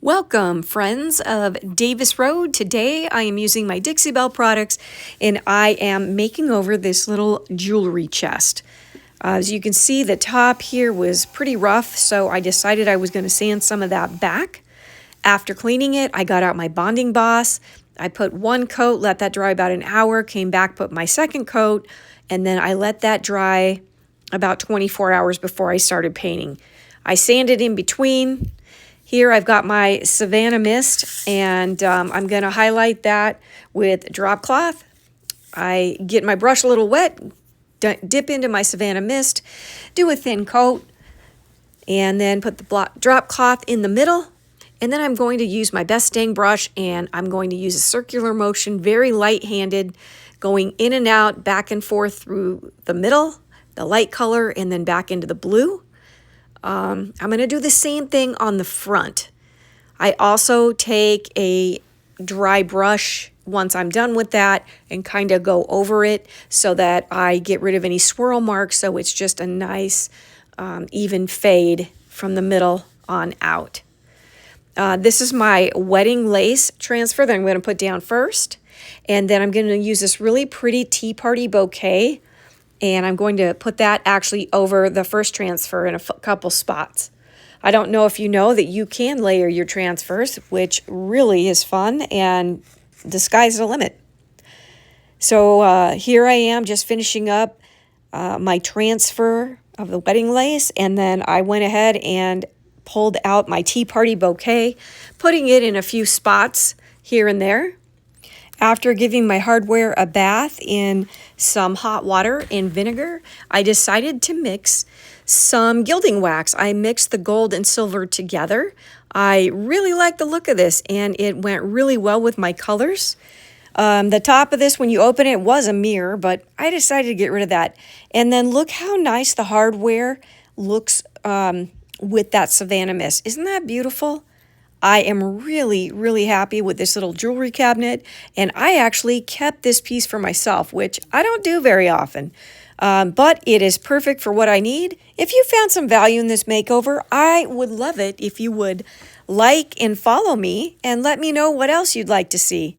Welcome, friends of Davis Road. Today I am using my Dixie Belle products and I am making over this little jewelry chest. As you can see, the top here was pretty rough, so I decided I was going to sand some of that back. After cleaning it, I got out my bonding boss. I put one coat, let that dry about an hour, came back, put my second coat, and then I let that dry about 24 hours before I started painting. I sanded in between. Here I've got my Savannah Mist, and I'm going to highlight that with drop cloth. I get my brush a little wet, dip into my Savannah Mist, do a thin coat, and then put the drop cloth in the middle. And then I'm going to use my best dang brush, and I'm going to use a circular motion, very light-handed, going in and out, back and forth through the middle, the light color, and then back into the blue. I'm going to do the same thing on the front. I also take a dry brush once I'm done with that and kind of go over it so that I get rid of any swirl marks, so it's just a nice even fade from the middle on out. This is my wedding lace transfer that I'm going to put down first, and then I'm going to use this really pretty tea party bouquet. And I'm going to put that actually over the first transfer in a couple spots. I don't know if you know that you can layer your transfers, which really is fun, and the sky's the limit. So here I am just finishing up my transfer of the wedding lace, and then I went ahead and pulled out my tea party bouquet, putting it in a few spots here and there. After giving my hardware a bath in some hot water and vinegar, I decided to mix some gilding wax. I mixed the gold and silver together. I really like the look of this, and it went really well with my colors. The top of this, when you open it, was a mirror, but I decided to get rid of that. And then look how nice the hardware looks with that Savannah Mist. Isn't that beautiful? I am really, really happy with this little jewelry cabinet, and I actually kept this piece for myself, which I don't do very often, but it is perfect for what I need. If you found some value in this makeover, I would love it if you would like and follow me and let me know what else you'd like to see.